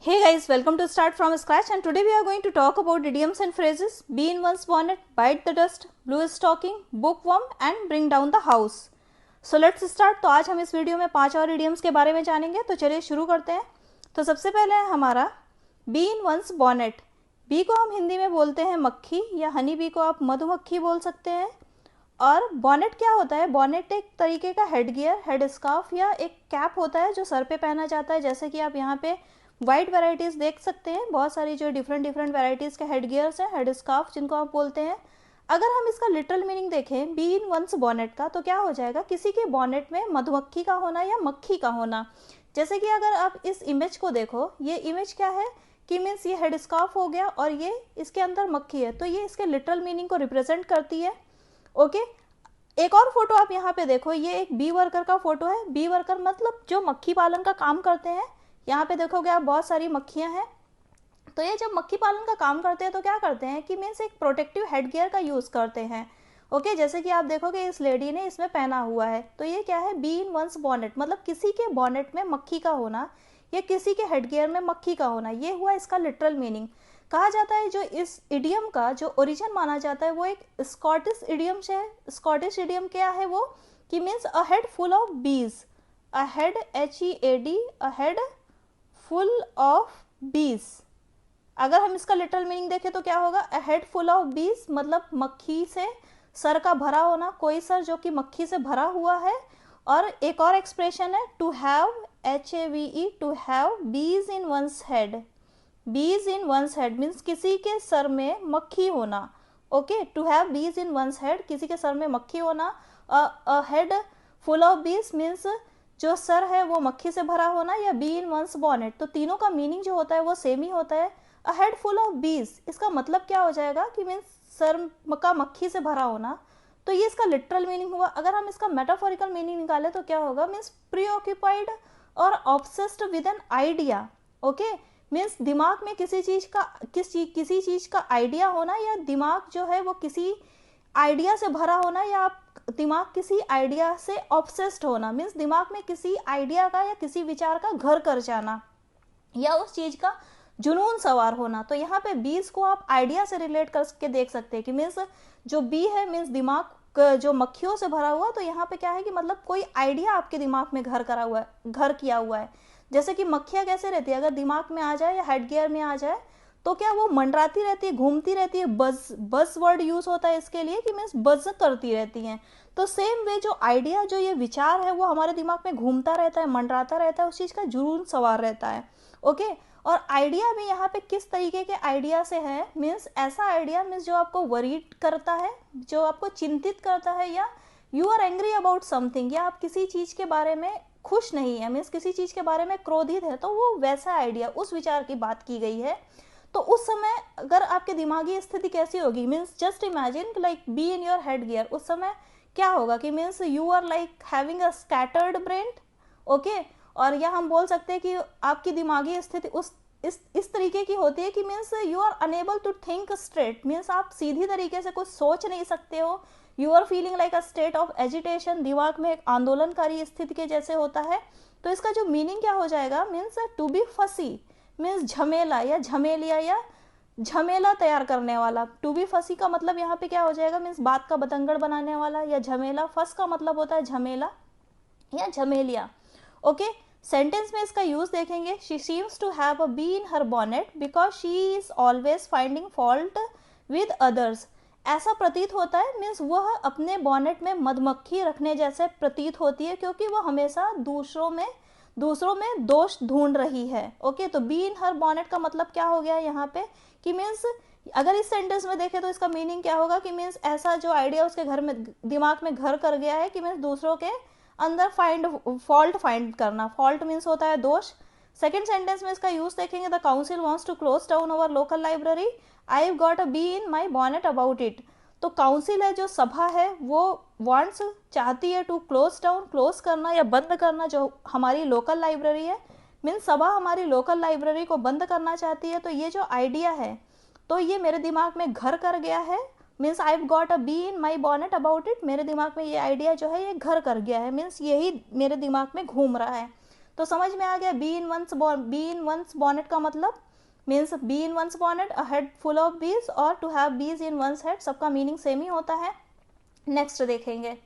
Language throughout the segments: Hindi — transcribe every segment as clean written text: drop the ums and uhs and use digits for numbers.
Hey guys, welcome to Start From Scratch, and today we are going to talk about idioms and phrases. Be in one's bonnet, bite the dust, blue stocking, bookworm and bring down the house. So let's start. तो आज हम इस वीडियो में 5 और idioms के बारे में जानेंगे. तो चलिए शुरू करते हैं. तो सबसे पहले है हमारा be in one's bonnet. B को हम हिंदी में बोलते हैं मक्खी, या हनी बी को आप मधुमक्खी बोल सकते हैं. और बॉनेट क्या होता है? बॉनेट एक तरीके का हेड गियर, हेड स्कार्फ या एक कैप होता है जो सर पे पहना जाता है. जैसे कि आप यहाँ पे वाइड वैरायटीज़ देख सकते हैं, बहुत सारी जो डिफरेंट वैरायटीज़ के हेड गियर्स हैं, हेड स्कार्फ जिनको आप बोलते हैं. अगर हम इसका लिटरल मीनिंग देखें बी इन वंस बॉनेट का, तो क्या हो जाएगा? किसी के बॉनेट में मधुमक्खी का होना या मक्खी का होना. जैसे कि अगर आप इस इमेज को देखो, ये इमेज क्या है कि मीन्स ये हेड स्कार्फ हो गया और ये इसके अंदर मक्खी है, तो ये इसके लिटरल मीनिंग को रिप्रेजेंट करती है. ओके, एक और फोटो आप यहाँ पे देखो, ये एक बी वर्कर का फोटो है. बी वर्कर मतलब जो मक्खी पालन का काम करते हैं. यहाँ पे देखोगे आप बहुत सारी मक्खियाँ हैं. तो ये जब मक्खी पालन का काम करते हैं तो क्या करते हैं कि मीन्स एक प्रोटेक्टिव हेड गियर का यूज़ करते हैं. ओके, जैसे कि आप देखोगे इस लेडी ने इसमें पहना हुआ है. तो ये क्या है? बी इन वंस बॉनेट, मतलब किसी के बॉनेट में मक्खी का होना या किसी के हेड गियर में मक्खी का होना. ये हुआ इसका लिटरल मीनिंग. कहा जाता है जो इस इडियम का जो ओरिजिन माना जाता है वो एक स्कॉटिश इडियम है. स्कॉटिश इडियम क्या है वो? कि means a head full of bees. A head HEAD, a head full of bees. अगर हम इसका लिटरल मीनिंग देखें तो क्या होगा? अ हेड फुल ऑफ बीज मतलब मक्खी से सर का भरा होना, कोई सर जो कि मक्खी से भरा हुआ है. और एक और एक्सप्रेशन है to have, HAVE, to have bees in one's head. बीज इन वंस हेड मीन्स किसी के सर में मक्खी होना. Okay, to have bees in one's head, किसी के सर में मक्खी होना. अ हेड फुल ऑफ बीज मीन्स जो सर है वो मक्खी से भरा होना, या बी इन वंस बॉनेट. तो तीनों का मीनिंग जो होता है वो सेम ही होता है. अ हेड फुल ऑफ बीज, इसका मतलब क्या हो जाएगा कि मीन्स सर का मक्खी से भरा होना. तो ये इसका लिटरल मीनिंग हुआ. अगर हम इसका मेटाफोरिकल मीनिंग निकालें तो क्या होगा? मीन्स प्रीऑक्यूपाइड और obsessed with an idea. Okay, means दिमाग में किसी चीज़ का आइडिया होना, या दिमाग जो है वो किसी आइडिया से भरा होना, या आप दिमाग किसी आइडिया से ऑब्सेस्ड होना. मीन्स दिमाग में किसी आइडिया का या किसी विचार का घर कर जाना, या उस चीज़ का जुनून सवार होना. तो यहाँ पे बीज को आप आइडिया से रिलेट करके देख सकते हैं कि मीन्स जो बी है मीन्स दिमाग जो मक्खियों से भरा हुआ. तो यहाँ पे क्या है कि मतलब कोई आइडिया आपके दिमाग में घर किया हुआ है. जैसे कि मक्खियाँ कैसे रहती है? अगर दिमाग में आ जाए या हेड गियर में आ जाए तो क्या वो मंडराती रहती है, घूमती रहती है. बस वर्ड यूज होता है इसके लिए कि मीन्स बज करती रहती हैं. तो सेम वे जो आइडिया, जो ये विचार है वो हमारे दिमाग में घूमता रहता है, मंडराता रहता है, उस चीज़ का जुनून सवार रहता है. ओके, और आइडिया भी यहाँ पे किस तरीके के आइडिया से है? मीन्स ऐसा आइडिया मीन्स जो आपको वरीड करता है, जो आपको चिंतित करता है, या you are angry about something, या आप किसी चीज़ के बारे में खुश नहीं है, मीन्स किसी चीज़ के बारे में क्रोधित है, तो वो वैसा आइडिया, उस विचार की बात की गई है. तो उस समय अगर आपके दिमागी स्थिति कैसी होगी? Means just imagine like bee in your head gear. उस समय क्या होगा कि means you are like having a scattered brain. Okay, और या हम बोल सकते हैं कि आपकी दिमागी स्थिति इस तरीके की होती है कि means you are unable to think straight. Means आप सीधी तरीके से कुछ सोच नहीं सकते हो. You are feeling like a state of agitation, दिमाग में एक आंदोलनकारी स्थिति के जैसे होता है. तो इसका जो मीनिंग क्या हो जाएगा? मीन्स टू बी फसी मीन्स झमेला या झमेलिया या झमेला तैयार करने वाला. टू बी फसी का मतलब यहाँ पे क्या हो जाएगा? मीन्स बात का बतंगड़ बनाने वाला, या झमेला. फस का मतलब होता है झमेला या झमेलिया. ओके, सेंटेंस में इसका यूज देखेंगे. She seems to have a bee in her bonnet because she is always finding fault with others. ऐसा प्रतीत होता है मीन्स वह अपने बॉनेट में मधुमक्खी रखने जैसे प्रतीत होती है, क्योंकि वह हमेशा दूसरों में दोष ढूंढ रही है. ओके, तो बी इन हर बॉनेट का मतलब क्या हो गया यहाँ पे कि मीन्स अगर इस सेंटेंस में देखें तो इसका मीनिंग क्या होगा कि मीन्स ऐसा जो आइडिया उसके घर में दिमाग में घर कर गया है कि मीन्स दूसरों के अंदर फॉल्ट फाइंड करना. फॉल्ट मीन्स होता है दोष. सेकेंड सेंटेंस में इसका यूज देखेंगे. The council wants to close down our local library. I have got a bee in my bonnet about it. तो काउंसिल है, जो सभा है, वो वांट्स चाहती है टू क्लोज डाउन, क्लोज करना या बंद करना जो हमारी लोकल लाइब्रेरी है. मीन्स सभा हमारी लोकल लाइब्रेरी को बंद करना चाहती है. तो ये जो आइडिया है तो ये मेरे दिमाग में घर कर गया है. Means I have got a bee in my bonnet about it. मेरे दिमाग में ये आइडिया जो है ये घर कर गया है. मीन्स यही मेरे दिमाग में घूम रहा है. तो समझ में आ गया, बी इन वंस बॉनेट का मतलब means bee in one's bonnet, a head full of bees, और to have bees in one's head, सबका मीनिंग सेम ही होता है। नेक्स्ट देखेंगे,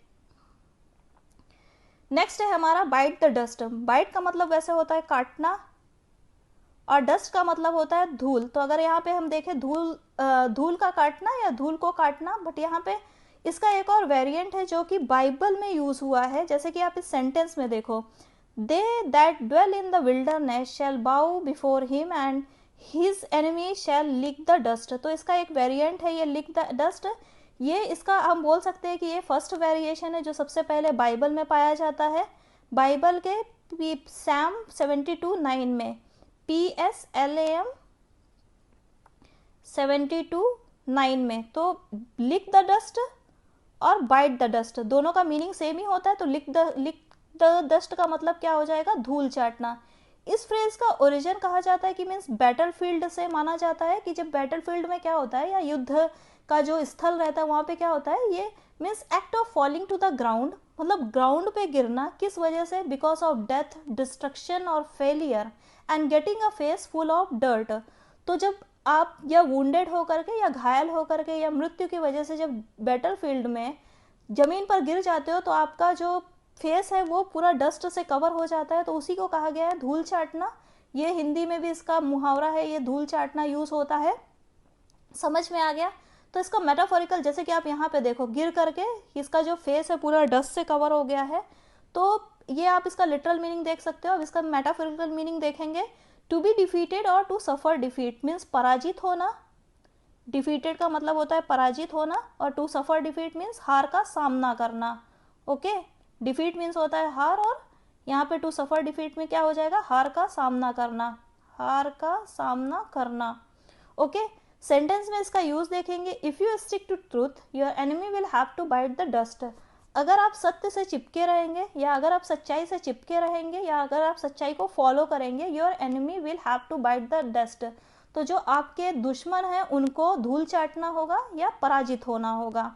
नेक्स्ट है हमारा बाइट द डस्ट। बाइट का मतलब वैसे होता है काटना, और डस्ट का मतलब होता है धूल। तो अगर यहाँ पे हम देखें धूल का काटना या धूल को काटना, बट यहाँ पे इसका एक और वेरिएंट है जो कि बाइबल में यूज हुआ है। जैसे कि आप इस सेंटेंस में देखो, they that dwell in the wilderness shall bow before him and his enemy shall lick the dust. तो इसका एक वेरिएंट है ये लिक द डस्ट। ये इसका हम बोल सकते हैं कि ये फर्स्ट वेरिएशन है जो सबसे पहले बाइबल में पाया जाता है। बाइबल के सैम 72:9 में, PSLAM 72:9 में, तो लिक द डस्ट और बाइट द डस्ट दोनों का मीनिंग सेम ही होता है। तो लिक द डस्ट का मतलब क्या हो जाएगा, धूल चाटना। इस फ्रेज का ओरिजिन कहा जाता है कि मीन्स बैटलफील्ड से माना जाता है, कि जब बैटलफील्ड में क्या होता है या युद्ध का जो स्थल रहता है वहाँ पे क्या होता है, ये means act of falling to the ground, मतलब ग्राउंड पे गिरना। किस वजह से, बिकॉज ऑफ डेथ, डिस्ट्रक्शन और failure and getting a face full of dirt. तो जब आप या वुंडेड होकर के या घायल होकर के या मृत्यु की वजह से जब बैटलफील्ड में जमीन पर गिर जाते हो तो आपका जो फेस है वो पूरा डस्ट से कवर हो जाता है, तो उसी को कहा गया है धूल चाटना। ये हिंदी में भी इसका मुहावरा है, ये धूल चाटना यूज होता है। समझ में आ गया। तो इसका मेटाफोरिकल, जैसे कि आप यहाँ पे देखो गिर करके इसका जो फेस है पूरा डस्ट से कवर हो गया है, तो ये आप इसका लिटरल मीनिंग देख सकते हो। अब इसका मेटाफोरिकल मीनिंग देखेंगे, टू बी डिफीटेड और टू सफर डिफीट मीन्स पराजित होना। डिफीटेड का मतलब होता है पराजित होना, और टू सफर डिफीट मीन्स हार का सामना करना। ओके, डिफीट मीन्स होता है हार, और यहाँ पे टू सफर डिफीट में क्या हो जाएगा, हार का सामना करना, हार का सामना करना। ओके, सेंटेंस में इसका यूज देखेंगे, if you stick to truth your enemy will have to bite the dust. अगर आप सत्य से चिपके रहेंगे, या अगर आप सच्चाई से चिपके रहेंगे, या अगर आप सच्चाई को फॉलो करेंगे, your enemy will have to bite the dust. तो जो आपके दुश्मन हैं उनको धूल चाटना होगा या पराजित होना होगा।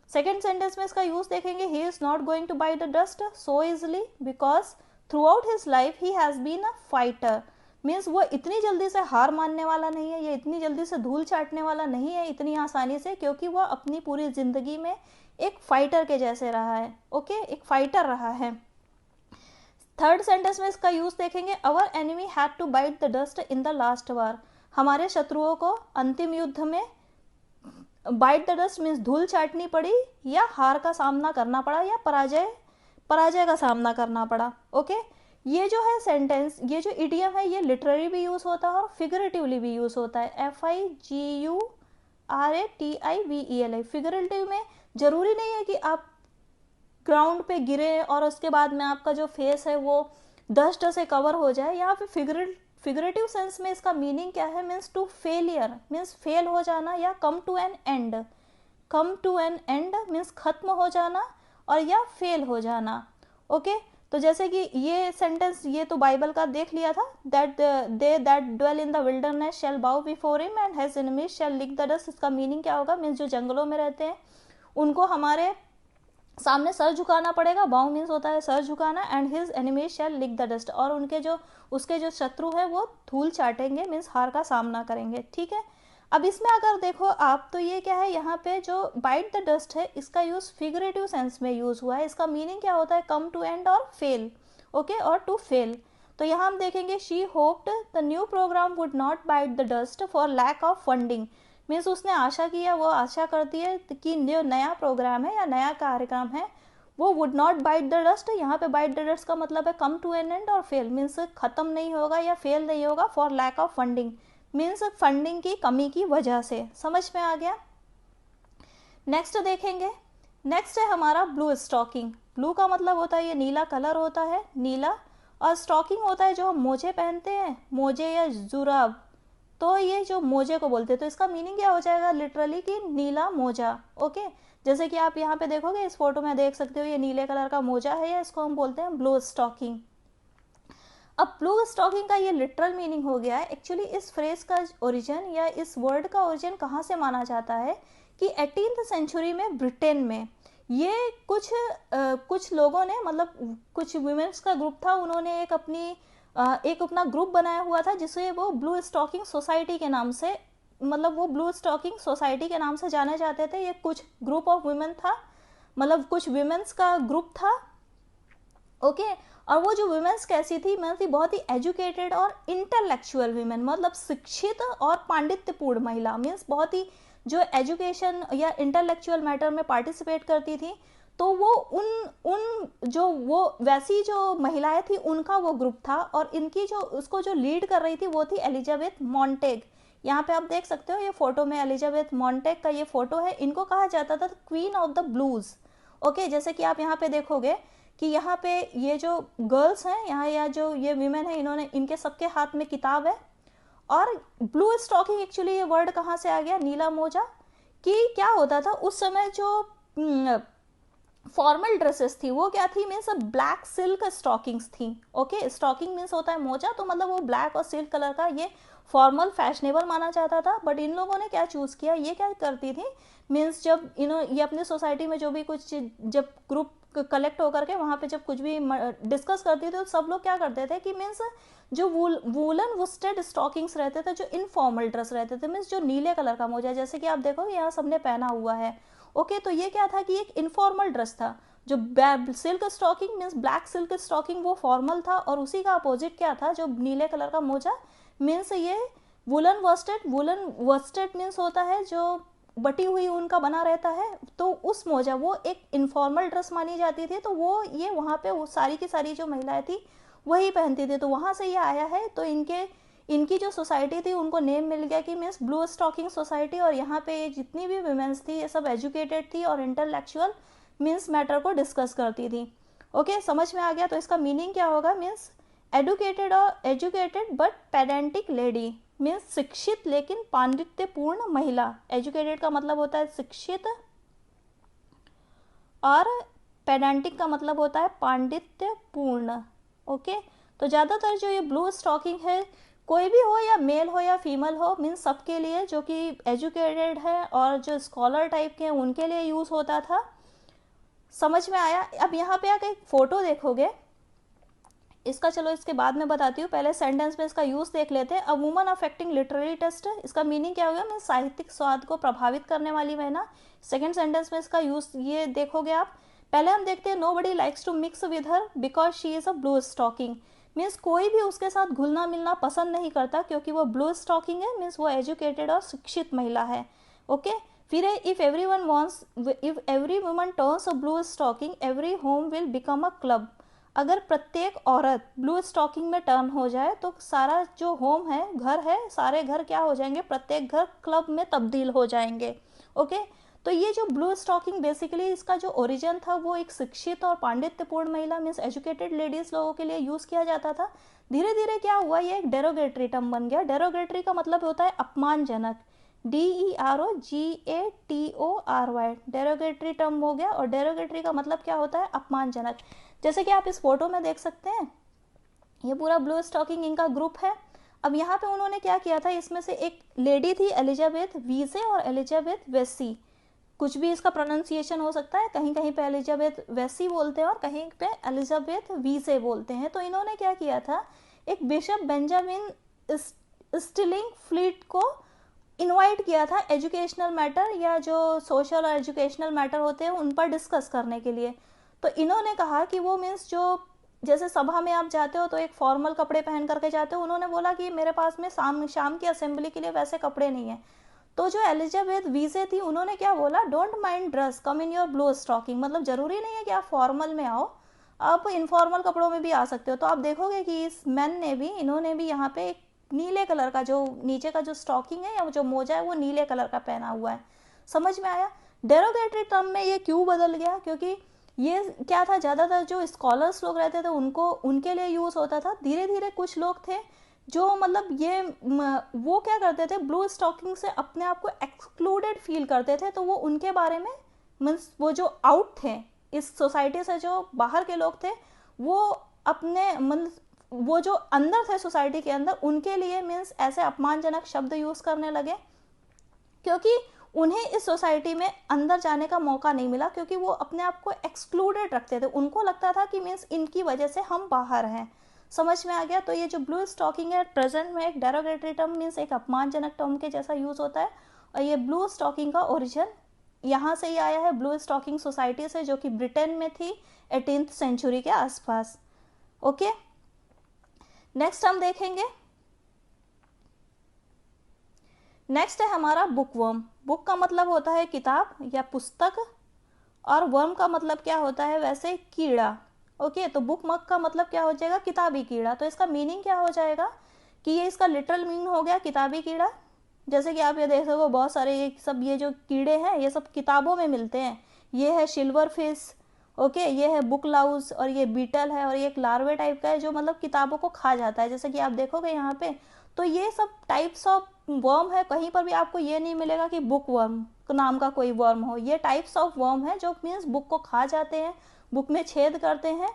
सेकेंड सेंटेंस में इसका यूज देखेंगे, he is not going to bite the dust so easily because throughout his life he has been a fighter. Means वो इतनी जल्दी से हार मानने वाला नहीं है, या इतनी जल्दी से धूल चाटने वाला नहीं है इतनी आसानी से, क्योंकि वह अपनी पूरी जिंदगी में एक फाइटर के जैसे रहा है। ओके, एक फाइटर रहा है। थर्ड सेंटेंस में इसका यूज देखेंगे, our enemy had to bite the dust in the last war. हमारे शत्रुओं को अंतिम युद्ध में बाइट द डस्ट मीन्स धूल चाटनी पड़ी, या हार का सामना करना पड़ा, या पराजय का सामना करना पड़ा। ओके, ये जो है सेंटेंस, ये जो इडियम है, ये लिटररी भी यूज होता है और फिगरेटिवली भी यूज होता है। FIGURATIVELI। फिगरेटिव में जरूरी नहीं है कि आप ग्राउंड पे गिरे और उसके बाद में आपका जो फेस है वो डस्ट से कवर हो जाए। यहाँ पे फिगरेटिव सेंस में इसका मीनिंग क्या है, means to failure means fail हो जाना, या come to an end. Come to an end means खत्म हो जाना, और या फेल हो जाना। ओके, तो जैसे कि ये सेंटेंस ये तो बाइबल का देख लिया था, that they that dwell in the wilderness shall bow before him and his enemies shall lick the dust. इसका मीनिंग क्या होगा, मीन्स जो जंगलों में रहते हैं उनको हमारे सामने सर झुकाना पड़ेगा। बाउ मीन्स होता है सर झुकाना, and his enemies shall lick the dust, और उसके जो शत्रु है वो धूल चाटेंगे मीन्स हार का सामना करेंगे। ठीक है, अब इसमें अगर देखो आप तो ये क्या है, यहाँ पे जो बाइट द डस्ट है इसका यूज फिगरेटिव सेंस में यूज हुआ है। इसका मीनिंग क्या होता है, कम टू एंड और फेल। ओके, और टू फेल। तो यहाँ हम देखेंगे, she hoped the new programme would not bite the dust for lack of funding. Means उसने आशा किया, वो आशा करती है कि जो नया प्रोग्राम है या नया कार्यक्रम है वो would not bite the dust. यहाँ पे बाइट द डस्ट का मतलब है कम टू एन एंड और फेल, मीन्स खत्म नहीं होगा या फेल नहीं होगा, for lack of funding means funding की कमी की वजह से। समझ में आ गया। नेक्स्ट देखेंगे, नेक्स्ट है हमारा ब्लू स्टॉकिंग। ब्लू का मतलब होता है ये नीला कलर होता है, नीला, और स्टॉकिंग होता है जो हम मोजे पहनते हैं, मोजे या जुराब, तो ये जो मोजे को बोलते हैं। तो इसका मीनिंग क्या हो जाएगा लिटरली कि नीला मोजा। ओके, जैसे कि आप यहाँ पे देखोगे इस फोटो में देख सकते हो ये नीले कलर का मोजा है, या इसको हम बोलते हैं ब्लू स्टॉकिंग। अब ब्लू स्टॉकिंग का ये लिटरल मीनिंग हो गया है। एक्चुअली इस फ्रेज का ओरिजिन या इस वर्ड का ओरिजिन कहाँ से माना जाता है कि 18th सेंचुरी में ब्रिटेन में ये कुछ लोगों ने, मतलब कुछ वुमेन्स का ग्रुप था, उन्होंने एक अपना ग्रुप बनाया हुआ था जिसे वो ब्लू स्टॉकिंग सोसाइटी के नाम से, मतलब वो ब्लू स्टॉकिंग सोसाइटी के नाम से जाने जाते थे। ये कुछ ग्रुप ऑफ वुमेन था, मतलब कुछ वुमेन्स का ग्रुप था। ओके, और वो जो वुमेन्स कैसी थी, मतलब थी बहुत ही एजुकेटेड और इंटेलेक्चुअल वुमेन, मतलब शिक्षित और पांडित्यपूर्ण महिला, मीन्स बहुत ही जो एजुकेशन या इंटेलेक्चुअल मैटर में पार्टिसिपेट करती थी। तो वो उन जो वो वैसी जो महिलाएं थी उनका वो ग्रुप था, और इनकी जो उसको जो लीड कर रही थी वो थी एलिजाबेथ मॉन्टेग। यहाँ पे आप देख सकते हो ये फोटो में एलिजाबेथ मॉन्टेग का ये फोटो है। इनको कहा जाता था queen of the blues. Okay, जैसे कि आप यहाँ पे देखोगे कि यहाँ पे ये जो गर्ल्स हैं यहाँ, या जो ये वीमेन है, इन्होंने, इनके सबके हाथ में किताब है। और ब्लू स्टॉकिंग, एक्चुअली ये वर्ड कहाँ से आ गया, नीला मोजा। कि क्या होता था उस समय, जो फॉर्मल ड्रेसेस थी वो क्या थी, मीन्स ब्लैक सिल्क स्टॉकिंग्स थी। ओके, स्टॉकिंग मीन्स होता है मोजा, तो मतलब वो ब्लैक और सिल्क कलर का ये फॉर्मल फैशनेबल माना जाता था। बट इन लोगों ने क्या चूज किया, ये क्या करती थी, मीन्स जब ये अपनी सोसाइटी में जो भी कुछ, जब ग्रुप कलेक्ट होकर के वहाँ पे जब कुछ भी डिस्कस करती थी तो सब लोग क्या करते थे कि मीन्स जो वूलन वुस्टेड स्टॉकिंग्स रहते थे, जो इनफॉर्मल ड्रेस रहते थे, मीन्स जो नीले कलर का मोजा, जैसे कि आप देखो यहाँ सबने पहना हुआ है। ओके, तो ये क्या था कि एक इनफॉर्मल ड्रेस था। जो silk stocking means black silk stocking वो फॉर्मल था, और उसी का अपोजिट क्या था, जो नीले कलर का मोजा मीन्स ये वुलन वर्स्टेड मीन्स होता है जो बटी हुई ऊन का बना रहता है। तो उस मोजा वो एक इनफॉर्मल ड्रेस मानी जाती थी, तो वो ये वहाँ पे वो सारी की सारी जो महिलाएं थी वही पहनती थी, तो वहाँ से ये आया है। तो इनकी जो सोसाइटी थी उनको नेम मिल गया कि मीन्स ब्लू स्टॉकिंग सोसाइटी। और यहाँ पे जितनी भी वुमेन्स थी ये सब एजुकेटेड थी और इंटेलेक्चुअल मीन्स मैटर को डिस्कस करती थी। ओके, समझ में आ गया। तो इसका मीनिंग क्या होगा, means educated but pedantic lady, means शिक्षित लेकिन पांडित्यपूर्ण महिला। एजुकेटेड का मतलब होता है शिक्षित, और पेडेंटिक का मतलब होता है पांडित्यपूर्ण। ओके, तो ज़्यादातर जो ये ब्लू स्टॉकिंग है, कोई भी हो, या मेल हो या फीमेल हो, मीन्स सबके लिए जो कि एजुकेटेड है और जो स्कॉलर टाइप के हैं उनके लिए यूज़ होता था। समझ में आया। अब यहाँ पे आकर एक फ़ोटो देखोगे, इसका चलो इसके बाद में बताती हूँ, पहले सेंटेंस में इसका यूज़ देख लेते हैं। A woman affecting literary taste, इसका मीनिंग क्या होगा, मीन्स साहित्यिक स्वाद को प्रभावित करने वाली महिला। सेकेंड सेंटेंस में इसका यूज़ ये देखोगे आप। पहले हम देखते हैं, nobody likes to mix with her because she is a blue stocking, means कोई भी उसके साथ घुलना मिलना पसंद नहीं करता क्योंकि वो ब्लू स्टॉकिंग है, मीन्स वो एजुकेटेड और शिक्षित महिला है। ओके, फिर if every woman turns a blue stocking every home will become a club, अगर प्रत्येक औरत ब्लू स्टॉकिंग में टर्न हो जाए तो सारा जो होम है, घर है, सारे घर क्या हो जाएंगे, प्रत्येक घर क्लब में तब्दील हो जाएंगे। ओके, तो ये जो ब्लू स्टॉकिंग बेसिकली इसका जो ओरिजिन था वो एक शिक्षित और पांडित्यपूर्ण महिला मीन्स एजुकेटेड लेडीज लोगों के लिए यूज़ किया जाता था। धीरे धीरे क्या हुआ, ये एक डेरोगेटरी टर्म बन गया। डेरोगेटरी का मतलब होता है अपमानजनक, DEROGATORY, डेरोगेटरी टर्म हो गया। और डेरोगेटरी का मतलब क्या होता है, अपमानजनक। जैसे कि आप इस फोटो में देख सकते हैं, ये पूरा ब्लू स्टॉकिंग इनका ग्रुप है। अब यहाँ पे उन्होंने क्या किया था, इसमें से एक लेडी थी एलिजाबेथ वीजे और एलिजाबेथ वेसी, कुछ भी इसका प्रोनाउंसिएशन हो सकता है, कहीं कहीं पे एलिजाबेथ वेसी बोलते हैं और कहीं पे एलिजाबेथ वीजे बोलते हैं। तो इन्होंने क्या किया था, एक बिशप बेंजामिन स्टिलिंग फ्लीट को इनवाइट किया था एजुकेशनल मैटर या जो सोशल और एजुकेशनल मैटर होते हैं उन पर डिस्कस करने के लिए। तो इन्होंने कहा कि वो मीन्स जो जैसे सभा में आप जाते हो तो एक फॉर्मल कपड़े पहन करके जाते हो, उन्होंने बोला कि मेरे पास में शाम की असेंबली के लिए वैसे कपड़े नहीं है। तो जो एलिजाबेथ वीजे थी उन्होंने क्या बोला, don't mind dress, come in your blue stocking, मतलब जरूरी नहीं है कि आप फॉर्मल में आओ, आप इनफॉर्मल कपड़ों में भी आ सकते हो। तो आप देखोगे कि इस मैन ने भी, इन्होंने भी यहाँ पे एक नीले कलर का जो नीचे का जो स्टॉकिंग है या जो मोजा है वो नीले कलर का पहना हुआ है। समझ में आया। डेरोगेटरी टर्म में ये क्यों बदल गया, क्योंकि ये क्या था, ज़्यादातर जो स्कॉलर्स लोग रहते थे उनको उनके लिए यूज़ होता था। धीरे धीरे कुछ लोग थे जो मतलब ये वो क्या करते थे, ब्लू स्टॉकिंग से अपने आप को एक्सक्लूडेड फील करते थे, तो वो उनके बारे में मीन्स वो जो आउट थे इस सोसाइटी से, जो बाहर के लोग थे, वो अपने मतलब वो जो अंदर थे सोसाइटी के अंदर, उनके लिए मीन्स ऐसे अपमानजनक शब्द यूज़ करने लगे, क्योंकि उन्हें इस सोसाइटी में अंदर जाने का मौका नहीं मिला, क्योंकि वो अपने आप को एक्सक्लूडेड रखते थे। उनको लगता था कि मीन्स इनकी वजह से हम बाहर हैं। समझ में आ गया? तो ये जो ब्लू स्टॉकिंग है प्रेजेंट में एक डेरोगेटरी टर्म मीन्स एक अपमानजनक टर्म के जैसा यूज होता है। और ये ब्लू स्टॉकिंग का ओरिजिन यहाँ से ही आया है, ब्लू स्टॉकिंग सोसाइटी से, जो कि ब्रिटेन में थी 18th सेंचुरी के आसपास। ओके, नेक्स्ट हम देखेंगे, नेक्स्ट है हमारा बुक वर्म। बुक का मतलब होता है किताब या पुस्तक, और वर्म का मतलब क्या होता है वैसे कीड़ा। ओके, तो बुक मग का मतलब क्या हो जाएगा, किताबी कीड़ा। तो इसका मीनिंग क्या हो जाएगा कि ये इसका लिटरल मीनिंग हो गया किताबी कीड़ा। जैसे कि आप ये देख सको बहुत सारे ये जो कीड़े हैं ये सब किताबों में मिलते हैं। ये है सिल्वर फिश, ओके, ये है बुक लाउज, और ये बीटल है, और ये एक लार्वे टाइप का है जो मतलब किताबों को खा जाता है, जैसे कि आप देखोगे यहाँ पे। तो ये सब टाइप्स ऑफ वर्म है, कहीं पर भी आपको ये नहीं मिलेगा कि बुक वर्म नाम का कोई वर्म हो। ये टाइप्स ऑफ वर्म है जो मीन्स बुक को खा जाते हैं, बुक में छेद करते हैं।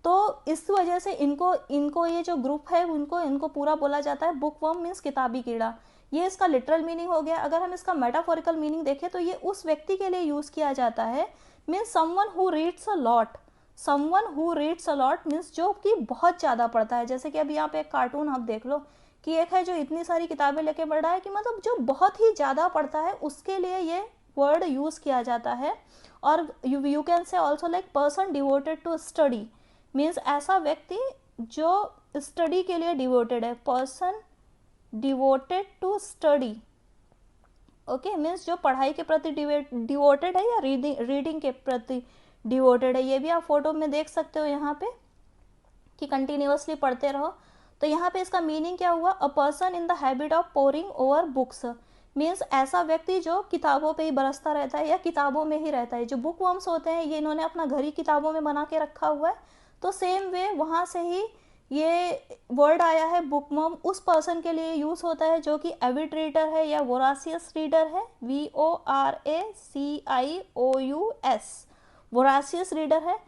तो इस वजह से इनको ये जो ग्रुप है इनको पूरा बोला जाता है बुक वर्म मीन्स किताबी कीड़ा। ये इसका लिटरल मीनिंग हो गया। अगर हम इसका मेटाफोरिकल मीनिंग देखें तो ये उस व्यक्ति के लिए यूज किया जाता है, means someone who reads a lot. Someone who reads a lot means जो कि बहुत ज़्यादा पढ़ता है। जैसे कि अभी यहाँ पे एक कार्टून आप देख लो कि एक है जो इतनी सारी किताबें लेके पढ़ रहा है, कि मतलब जो बहुत ही ज़्यादा पढ़ता है उसके लिए ये वर्ड यूज़ किया जाता है। और you can say also like person devoted to study means ऐसा व्यक्ति जो स्टडी के लिए डिवोटेड है, person devoted to study. Okay, means जो पढ़ाई के प्रति डिवोटेड है या रीडिंग के प्रति डिवोटेड है। ये भी आप फोटो में देख सकते हो यहाँ पे कि कंटिन्यूअसली पढ़ते रहो। तो यहाँ पे इसका मीनिंग क्या हुआ, a person in the habit of pouring over books means ऐसा व्यक्ति जो किताबों पे ही बरसता रहता है या किताबों में ही रहता है। जो बुक वर्म्स होते हैं ये इन्होंने अपना घर ही किताबों में बना के रखा हुआ है। तो सेम वे वहाँ से ही ये वर्ड आया है बुक वर्म, उस पर्सन के लिए यूज होता है जो कि एविड रीडर है या वोरासियस रीडर है, VORACIOUS, वोरासियस रीडर है।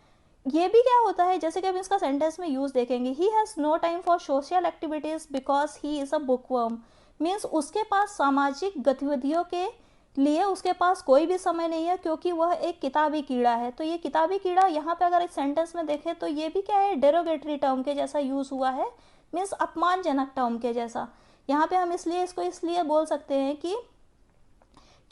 ये भी क्या होता है, जैसे कि हम इसका सेंटेंस में यूज देखेंगे, he has no time for social activities because he is a bookworm means उसके पास सामाजिक गतिविधियों के लिए उसके पास कोई भी समय नहीं है क्योंकि वह एक किताबी कीड़ा है। तो ये किताबी कीड़ा यहाँ पे अगर एक सेंटेंस में देखें तो ये भी क्या है, डेरोगेटरी टर्म के जैसा यूज हुआ है, मीन्स अपमानजनक टर्म के जैसा। यहाँ पे हम इसलिए बोल सकते हैं कि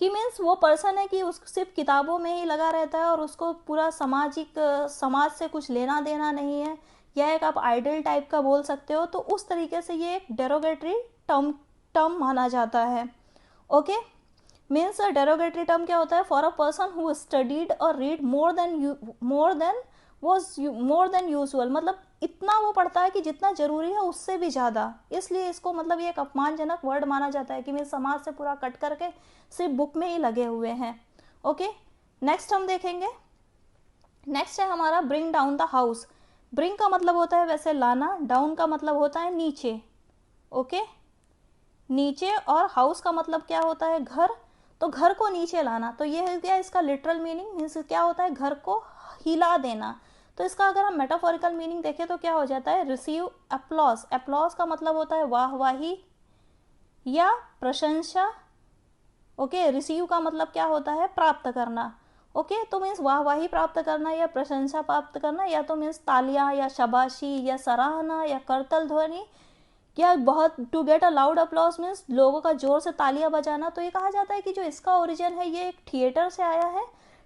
मीन्स वो पर्सन है कि उस सिर्फ किताबों में ही लगा रहता है और उसको पूरा समाज से कुछ लेना देना नहीं है, या एक आप आइडल टाइप का बोल सकते हो। तो उस तरीके से ये एक डेरोगेटरी टर्म माना जाता है। ओके, मीन्स डेरोगेटरी टर्म क्या होता है, for a person who studied और रीड मोर देन यूजुअल, मतलब इतना वो पढ़ता है कि जितना जरूरी है उससे भी ज़्यादा। इसलिए इसको मतलब ये एक अपमानजनक वर्ड माना जाता है कि मीन्स समाज से पूरा कट करके सिर्फ बुक में ही लगे हुए हैं। ओके, नेक्स्ट हम देखेंगे, नेक्स्ट है हमारा bring down the house. Bring का मतलब होता है वैसे लाना, डाउन का मतलब होता है नीचे। ओके, नीचे, और हाउस का मतलब क्या होता है, घर। तो घर को नीचे लाना, तो ये है क्या इसका लिटरल मीनिंग, मीन्स क्या होता है, घर को हिला देना। तो इसका अगर हम मेटाफोरिकल मीनिंग देखें तो क्या हो जाता है, रिसीव अप्लॉज। अप्लॉज का मतलब होता है वाहवाही या प्रशंसा। ओके, रिसीव का मतलब क्या होता है, प्राप्त करना। ओके, तो मीन्स वाहवाही प्राप्त करना या प्रशंसा प्राप्त करना, या तो मीन्स तालियां या शाबाशी या सराहना या करतल ध्वनि, या बहुत to get a loud applause means लोगों का जोर से तालियां बजाना। तो ये कहा जाता है कि जो इसका ओरिजिन है ये एक थिएटर से आया है।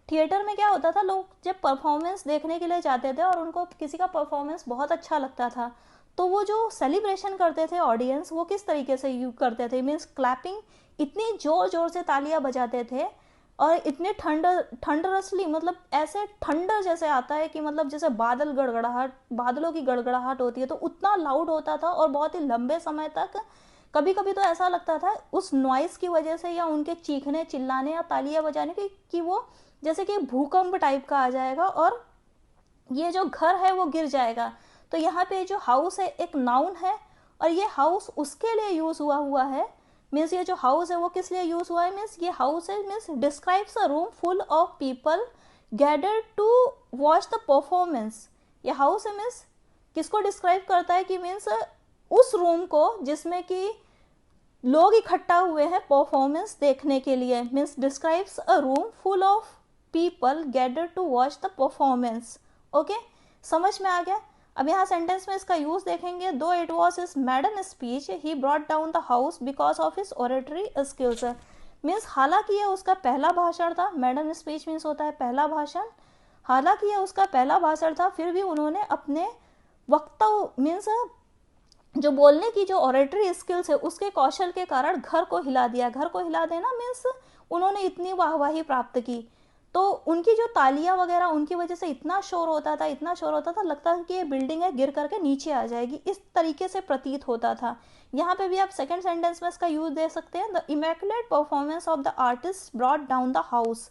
थिएटर में क्या होता था, लोग जब परफॉर्मेंस देखने के लिए जाते थे और उनको किसी का परफॉर्मेंस बहुत अच्छा लगता था तो वो जो सेलिब्रेशन करते थे ऑडियंस, वो किस तरीके से यूज करते थे, मीन्स क्लैपिंग, इतनी जोर जोर से तालियां बजाते थे और इतने थंडरसली, मतलब ऐसे थंडर जैसे आता है कि मतलब जैसे बादलों की गड़गड़ाहट होती है, तो उतना लाउड होता था और बहुत ही लंबे समय तक। कभी कभी तो ऐसा लगता था उस नॉइस की वजह से या उनके चीखने चिल्लाने या तालियां बजाने की कि वो जैसे कि भूकंप टाइप का आ जाएगा और ये जो घर है वो गिर जाएगा। तो यहाँ पे जो हाउस है एक नाउन है और ये हाउस उसके लिए यूज हुआ है, मीन्स ये जो हाउस है वो किस लिए यूज हुआ है, मीन्स ये हाउस है means describes a room full of people gathered to watch the performance. ये हाउस है मीन्स किसको डिस्क्राइब करता है कि मीन्स उस रूम को जिसमें कि लोग इकट्ठा हुए हैं परफॉर्मेंस देखने के लिए, means describes a room full of people gather to watch the performance. Okay, समझ में आ गया। अब यहाँ सेंटेंस में इसका यूज देखेंगे, दो it was his मैडन speech he brought down the house because of his oratory skills. Means हालांकि ये उसका पहला भाषण था, मैडन स्पीच मीन्स होता है पहला भाषण, हालांकि ये उसका पहला भाषण था फिर भी उन्होंने अपने वक्तव्य मीन्स जो बोलने की जो ऑरेटरी स्किल्स है उसके कौशल के कारण घर को हिला दिया। घर को हिला देना मीन्स उन्होंने इतनी वाहवाही प्राप्त की, तो उनकी जो तालियां वगैरह उनकी वजह से इतना शोर होता था, इतना शोर होता था, लगता था कि ये बिल्डिंग है गिर करके नीचे आ जाएगी, इस तरीके से प्रतीत होता था। यहाँ पे भी आप सेकंड सेंटेंस में इसका यूज दे सकते हैं, the immaculate performance of the artist brought down the house.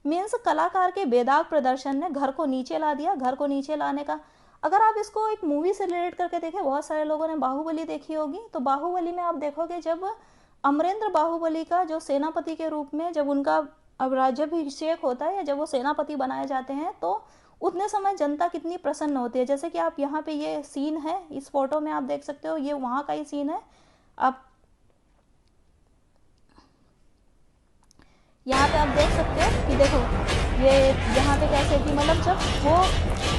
Means कलाकार के बेदाग प्रदर्शन ने घर को नीचे ला दिया। घर को नीचे लाने का, अगर आप इसको एक मूवी से रिलेट करके देखें, बहुत सारे लोगों ने बाहुबली देखी होगी, तो बाहुबली में आप देखोगे जब अमरेंद्र बाहुबली का जो सेनापति के रूप में जब उनका अब राज्याभिषेक होता है या जब वो सेनापति बनाए जाते हैं, तो उतने समय जनता कितनी प्रसन्न होती है। जैसे कि आप यहाँ पे ये सीन है, इस फोटो में आप देख सकते हो, ये वहाँ का ही सीन है। आप यहाँ पे आप देख सकते हो कि देखो ये यहाँ पे कैसे थी, मतलब जब वो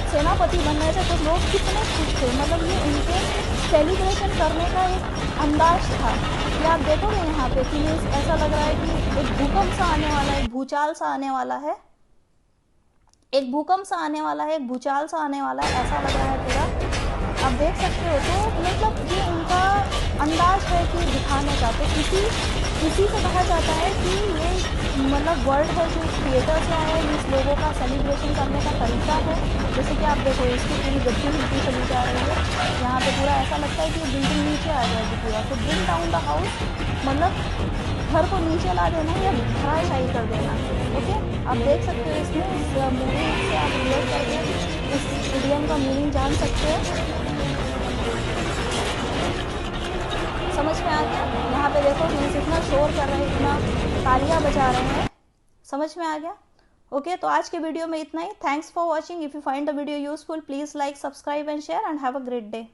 सेनापति बन रहे थे तो लोग कितने खुश थे, मतलब ये उनके सेलिब्रेशन करने का एक अंदाज था। ये आप देखोगे यहाँ पे कि ऐसा लग रहा है कि एक भूकंप सा आने वाला है, एक भूचाल सा आने वाला है, एक भूकंप सा आने वाला है, एक भूचाल सा आने वाला है, ऐसा लग रहा है पूरा। आप देख सकते हो, तो मतलब ये उनका अंदाज है कि दिखाने का। तो इसी से कहा जाता है कि ये मतलब वर्ड है जो थिएटर से आया है, इस लोगों का सेलिब्रेशन करने का तरीका है। जैसे कि आप देखो इसकी पूरी गति चली जा रही है, यहाँ पे पूरा ऐसा लगता है कि बिल्डिंग नीचे आ जाएगी पूरा। तो ब्रिंग डाउन द हाउस मतलब घर को नीचे ला देना या धराशायी कर देना। ओके, आप देख सकते हो इसमें इस मूवी से आप रिलेट करके इस इडियम का मीनिंग जान सकते हैं। समझ में आ गया। यहाँ पे देखो मीन्स इतना शोर कर रहे हैं, इतना तालियां बजा रहे हैं, समझ में आ गया। ओके, तो आज के वीडियो में इतना ही। Thanks for watching. If you find the video useful please like, subscribe and share and have a great day.